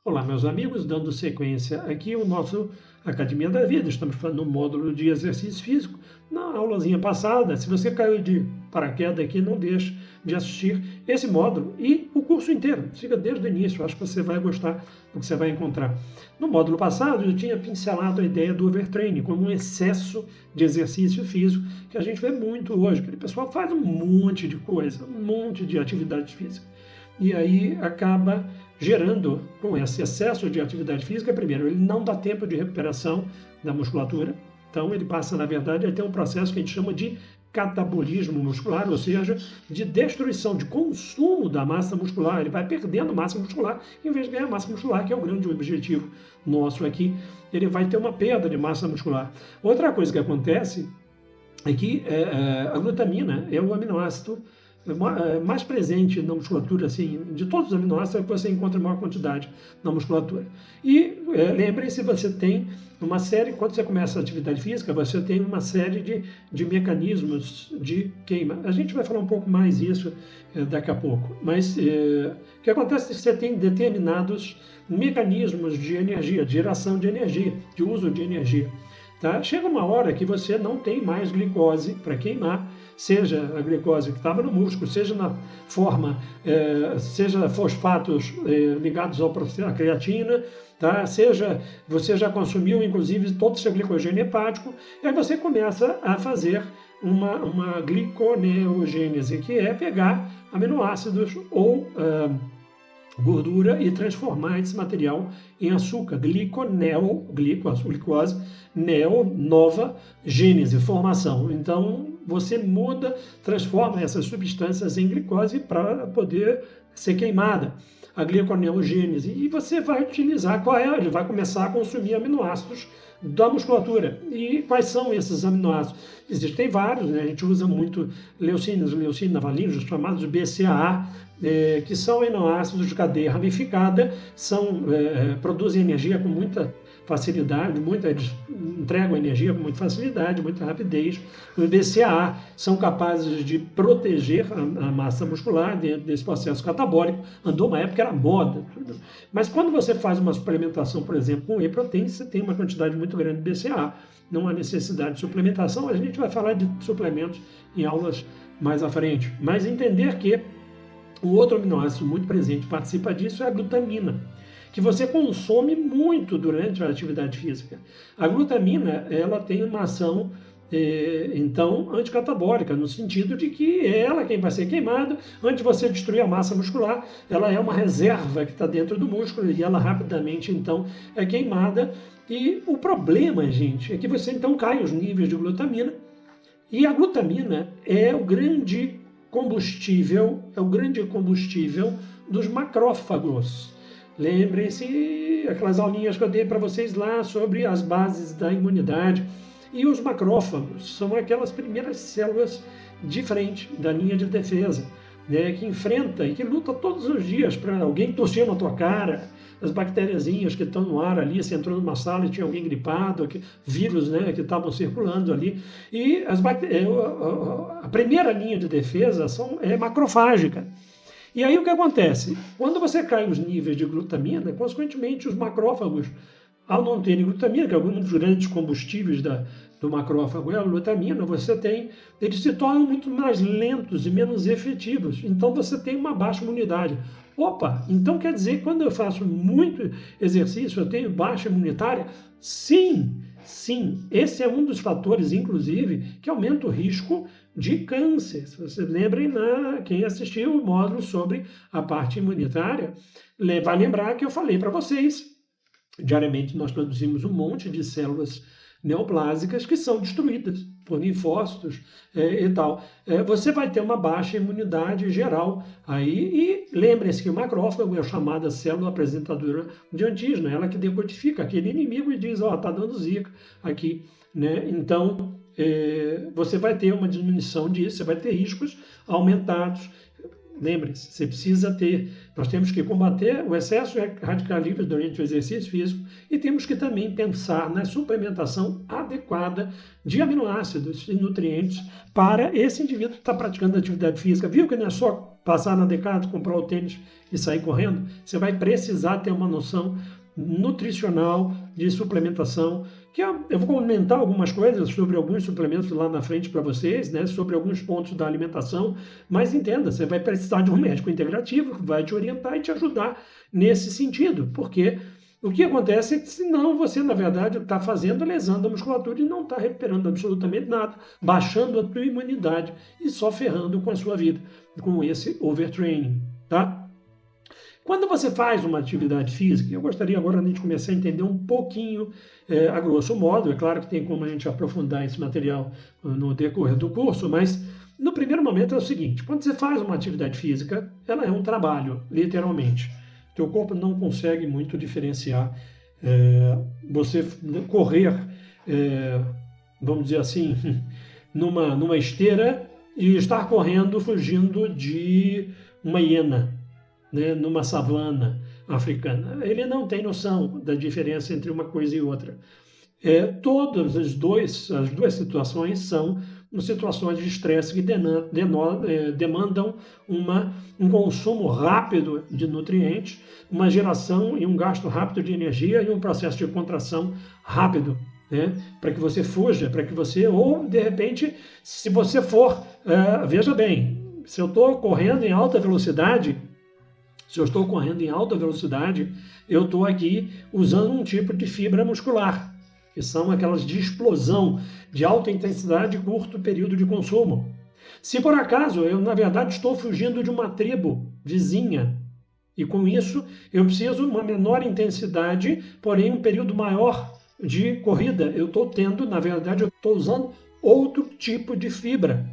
Olá, meus amigos, dando sequência aqui ao nosso Academia da Vida. Estamos falando no módulo de exercício físico. Na aulazinha passada, se você caiu de paraquedas aqui, não deixe de assistir esse módulo e o curso inteiro. Siga desde o início, acho que você vai gostar do que você vai encontrar. No módulo passado, eu tinha pincelado a ideia do overtraining como um excesso de exercício físico, que a gente vê muito hoje. Aquele pessoal faz um monte de coisa, um monte de atividade física. E aí acaba gerando, com esse excesso de atividade física, primeiro, ele não dá tempo de recuperação da musculatura, então ele passa, na verdade, a ter um processo que a gente chama de catabolismo muscular, ou seja, de destruição, de consumo da massa muscular. Ele vai perdendo massa muscular em vez de ganhar massa muscular, que é o grande objetivo nosso aqui. Ele vai ter uma perda de massa muscular. Outra coisa que acontece é que a glutamina é o aminoácido mais presente na musculatura, assim, de todos os aminoácidos, é que você encontra maior quantidade na musculatura. E lembrem-se, você tem uma série, quando você começa a atividade física, você tem uma série de mecanismos de queima. A gente vai falar um pouco mais isso daqui a pouco. Mas o que acontece é que você tem determinados mecanismos de energia, de geração de energia, de uso de energia. Tá? Chega uma hora que você não tem mais glicose para queimar, seja a glicose que estava no músculo, seja na forma, seja fosfatos ligados à creatina, tá? Seja você já consumiu, inclusive, todo o seu glicogênio hepático, e aí você começa a fazer uma gliconeogênese, que é pegar aminoácidos ou gordura e transformar esse material em açúcar. Glicose, nova, gênese, formação. Então, você muda, transforma essas substâncias em glicose para poder ser queimada. A gliconeogênese. E você vai utilizar ele vai começar a consumir aminoácidos da musculatura. E quais são esses aminoácidos? Existem vários, né? A gente usa muito leucina, valine, os chamados BCAA, que são aminoácidos de cadeia ramificada, produzem energia com muita facilidade, entregam energia com muita facilidade, muita rapidez. Os BCAA são capazes de proteger a massa muscular dentro desse processo catabólico. Andou uma época que era moda. Mas quando você faz uma suplementação, por exemplo, com whey protein, você tem uma quantidade muito grande de BCAA. Não há necessidade de suplementação. A gente vai falar de suplementos em aulas mais à frente. Mas entender que o outro aminoácido muito presente participa disso é a glutamina, que você consome muito durante a atividade física. A glutamina, ela tem uma ação, então, anticatabólica, no sentido de que é ela quem vai ser queimada antes de você destruir a massa muscular. Ela é uma reserva que está dentro do músculo e ela rapidamente, então, é queimada. E o problema, gente, é que você, então, cai os níveis de glutamina, e a glutamina é o grande combustível dos macrófagos. Lembrem-se aquelas aulinhas que eu dei para vocês lá sobre as bases da imunidade. E os macrófagos são aquelas primeiras células de frente da linha de defesa, né, que enfrenta e que luta todos os dias para alguém tossir na tua cara, as bactériazinhas que estão no ar ali. Você entrou numa sala e tinha alguém gripado, vírus, né, que estavam circulando ali. E a primeira linha de defesa é macrofágica. E aí o que acontece? Quando você cai os níveis de glutamina, consequentemente os macrófagos, ao não terem glutamina, que é um dos grandes combustíveis do macrófago é a glutamina, eles se tornam muito mais lentos e menos efetivos. Então você tem uma baixa imunidade. Opa, então quer dizer que quando eu faço muito exercício, eu tenho baixa imunitária? Sim, esse é um dos fatores, inclusive, que aumenta o risco de câncer. Se vocês lembrem, quem assistiu o módulo sobre a parte imunitária, vai lembrar que eu falei para vocês, diariamente nós produzimos um monte de células neoplásicas que são destruídas por linfócitos e tal. Você vai ter uma baixa imunidade geral aí, e lembre-se que o macrófago é a chamada célula apresentadora de antígeno, ela que decodifica aquele inimigo e diz, tá dando zika aqui, né? Então, você vai ter uma diminuição disso, você vai ter riscos aumentados. lembre-se, você precisa ter, nós temos que combater o excesso de radical livre durante o exercício físico e temos que também pensar na suplementação adequada de aminoácidos e nutrientes para esse indivíduo que está praticando atividade física. Viu que não é só passar na Decathlon, comprar o tênis e sair correndo? Você vai precisar ter uma noção nutricional de suplementação, que eu vou comentar algumas coisas sobre alguns suplementos lá na frente para vocês, né, sobre alguns pontos da alimentação, mas entenda, você vai precisar de um médico integrativo que vai te orientar e te ajudar nesse sentido, porque o que acontece é que senão você, na verdade, está fazendo lesando a musculatura e não está recuperando absolutamente nada, baixando a tua imunidade e só ferrando com a sua vida, com esse overtraining, tá? Quando você faz uma atividade física, eu gostaria agora de começar a entender um pouquinho, a grosso modo, é claro que tem como a gente aprofundar esse material no decorrer do curso, mas no primeiro momento é o seguinte, quando você faz uma atividade física, ela é um trabalho, literalmente. Teu corpo não consegue muito diferenciar você correr, vamos dizer assim, numa esteira e estar correndo fugindo de uma hiena, né, numa savana africana. Ele não tem noção da diferença entre uma coisa e outra. Todas as duas situações são situações de estresse que demandam um consumo rápido de nutrientes, uma geração e um gasto rápido de energia e um processo de contração rápido, né, para que você fuja, para que você, ou de repente, se você for, veja bem, se eu estou correndo em alta velocidade, eu estou aqui usando um tipo de fibra muscular, que são aquelas de explosão, de alta intensidade e curto período de consumo. Se por acaso eu, na verdade, estou fugindo de uma tribo vizinha, e com isso eu preciso de uma menor intensidade, porém um período maior de corrida, eu estou tendo, na verdade, eu estou usando outro tipo de fibra.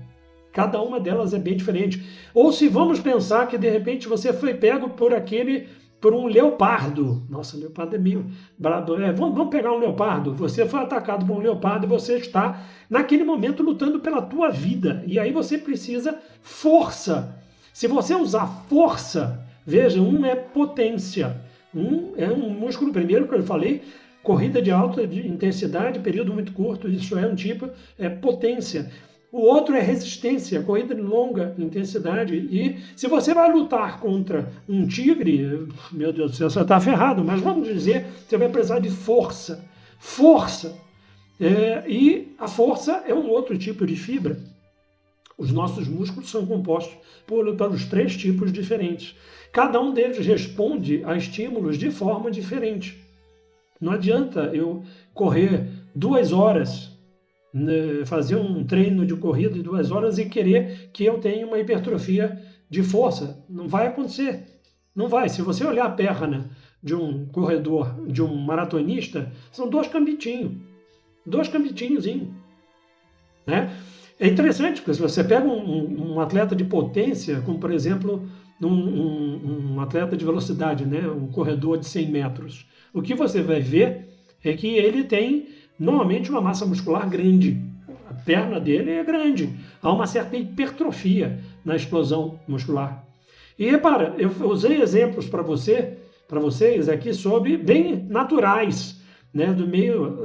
Cada uma delas é bem diferente. Ou se vamos pensar que de repente você foi pego por um leopardo. Nossa, leopardo é meio brabo. Vamos pegar um leopardo. Você foi atacado por um leopardo e você está naquele momento lutando pela tua vida. E aí você precisa força. Se você usar força, veja, um é potência. Um é um músculo, primeiro que eu falei, corrida de alta intensidade, período muito curto, isso é um tipo, potência. O outro é resistência, corrida de longa intensidade. E se você vai lutar contra um tigre, meu Deus do céu, você está ferrado, mas vamos dizer, você vai precisar de força. Força. E a força é um outro tipo de fibra. Os nossos músculos são compostos pelos 3 tipos diferentes. Cada um deles responde a estímulos de forma diferente. Não adianta eu correr 2 horas, fazer um treino de corrida de 2 horas e querer que eu tenha uma hipertrofia de força. Não vai acontecer. Não vai. Se você olhar a perna de um corredor, de um maratonista, são 2 cambitinhos. 2 cambitinhozinhos. Né? É interessante, porque se você pega um atleta de potência, como por exemplo um atleta de velocidade, né? Um corredor de 100 metros, o que você vai ver é que ele tem normalmente uma massa muscular grande. A perna dele é grande. Há uma certa hipertrofia na explosão muscular. E repara, eu usei exemplos para vocês aqui sobre bem naturais, né, do meio.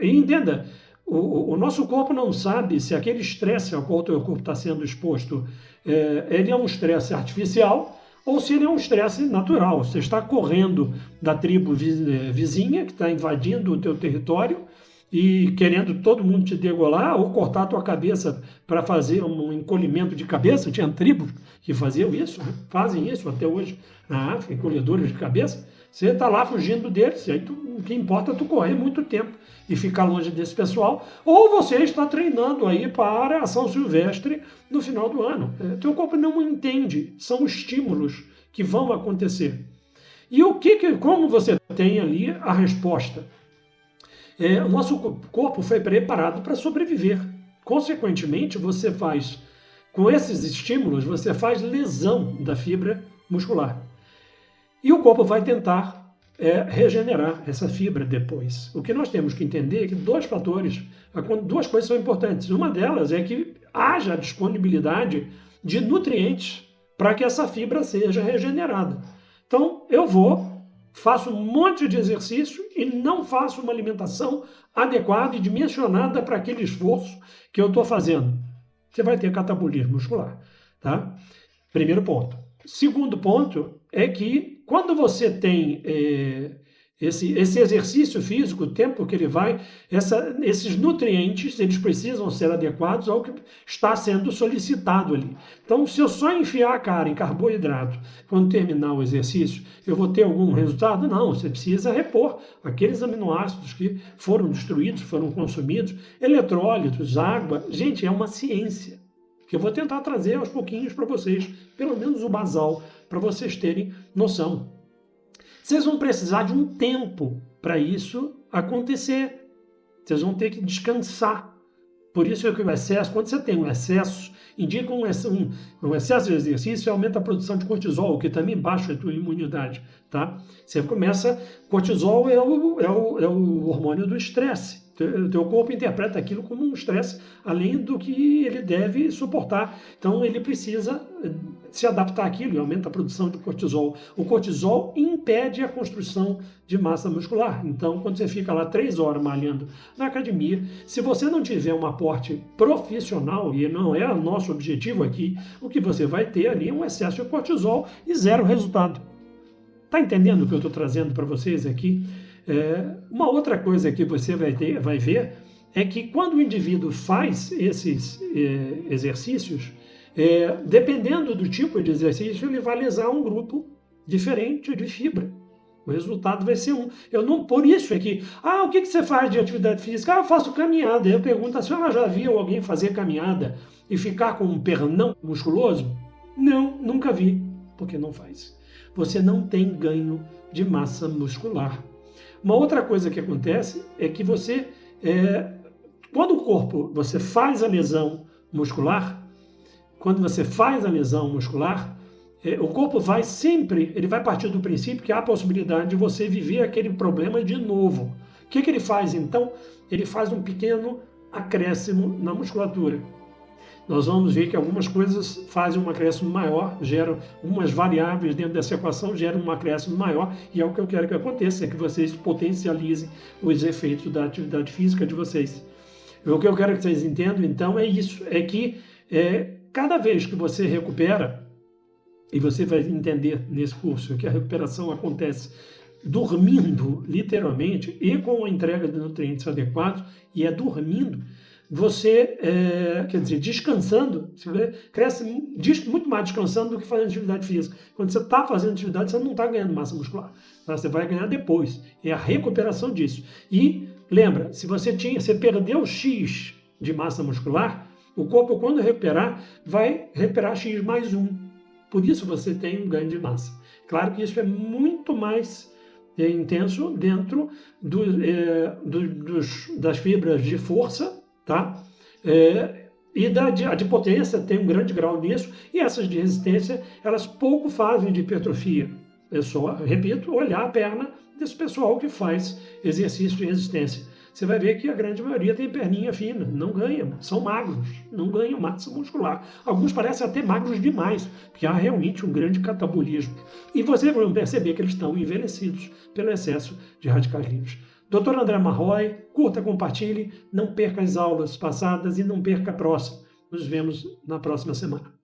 E entenda, o nosso corpo não sabe se aquele estresse ao qual o teu corpo está sendo exposto, ele é um estresse artificial ou se ele é um estresse natural. Você está correndo da tribo vizinha que está invadindo o teu território e querendo todo mundo te degolar ou cortar a tua cabeça para fazer um encolhimento de cabeça. Tinha tribos que faziam isso, né? Fazem isso até hoje na África, encolhedores de cabeça. Você está lá fugindo deles, aí o que importa é tu correr muito tempo e ficar longe desse pessoal, ou você está treinando aí para a São Silvestre no final do ano. Teu corpo não entende, são estímulos que vão acontecer. E como você tem ali a resposta? O nosso corpo foi preparado para sobreviver. Consequentemente, com esses estímulos, você faz lesão da fibra muscular. E o corpo vai tentar regenerar essa fibra depois. O que nós temos que entender é que 2 coisas são importantes. Uma delas é que haja a disponibilidade de nutrientes para que essa fibra seja regenerada. Então, faço um monte de exercício e não faço uma alimentação adequada e dimensionada para aquele esforço que eu estou fazendo. Você vai ter catabolismo muscular, tá? Primeiro ponto. Segundo ponto é que quando você tem esse exercício físico, o tempo que ele vai, esses nutrientes, eles precisam ser adequados ao que está sendo solicitado ali. Então, se eu só enfiar a cara em carboidrato quando terminar o exercício, eu vou ter algum resultado? Não, você precisa repor aqueles aminoácidos que foram destruídos, foram consumidos, eletrólitos, água. Gente, é uma ciência que eu vou tentar trazer aos pouquinhos para vocês, pelo menos o basal, para vocês terem noção. Vocês vão precisar de um tempo para isso acontecer. Vocês vão ter que descansar. Por isso é que o excesso, quando você tem um excesso, indica um excesso de exercício, aumenta a produção de cortisol, que também baixa a tua imunidade, tá? Você começa, cortisol é o hormônio do estresse. O teu corpo interpreta aquilo como um estresse, além do que ele deve suportar. Então, ele precisa se adaptar àquilo e aumenta a produção de cortisol. O cortisol impede a construção de massa muscular. Então, quando você fica lá 3 horas malhando na academia, se você não tiver um aporte profissional, e não é o nosso objetivo aqui, o que você vai ter ali é um excesso de cortisol e zero resultado. Está entendendo o que eu estou trazendo para vocês aqui? Uma outra coisa que você vai ver é que quando o indivíduo faz esses exercícios, dependendo do tipo de exercício, ele vai lesar um grupo diferente de fibra. O resultado vai ser um. Por isso é que, o que você faz de atividade física? Eu faço caminhada. Eu pergunto, a senhora já viu alguém fazer caminhada e ficar com um pernão musculoso? Não, nunca vi, porque não faz. Você não tem ganho de massa muscular. Uma outra coisa que acontece é que quando você faz a lesão muscular, o corpo ele vai partir do princípio que há a possibilidade de você viver aquele problema de novo. O que ele faz então? Ele faz um pequeno acréscimo na musculatura. Nós vamos ver que algumas coisas fazem um acréscimo maior, geram umas variáveis dentro dessa equação, geram um acréscimo maior, e é o que eu quero que aconteça, é que vocês potencializem os efeitos da atividade física de vocês. O que eu quero que vocês entendam, então, é isso, é que cada vez que você recupera, e você vai entender nesse curso que a recuperação acontece dormindo, literalmente, e com a entrega de nutrientes adequados, e dormindo, você, descansando, você cresce muito mais descansando do que fazendo atividade física. Quando você está fazendo atividade, você não está ganhando massa muscular. Tá? Você vai ganhar depois. É a recuperação disso. E lembra, se você perdeu X de massa muscular, o corpo, quando recuperar, vai recuperar X mais 1. Por isso você tem um ganho de massa. Claro que isso é muito mais intenso dentro das fibras de força, tá? E a de potência tem um grande grau nisso, e essas de resistência, elas pouco fazem de hipertrofia. É só, repito, olhar a perna desse pessoal que faz exercício de resistência. Você vai ver que a grande maioria tem perninha fina, não ganha, são magros, não ganham massa muscular. Alguns parecem até magros demais, porque há realmente um grande catabolismo. E você vai perceber que eles estão envelhecidos pelo excesso de radicais livres. Dr. André Marroy, curta, compartilhe, não perca as aulas passadas e não perca a próxima. Nos vemos na próxima semana.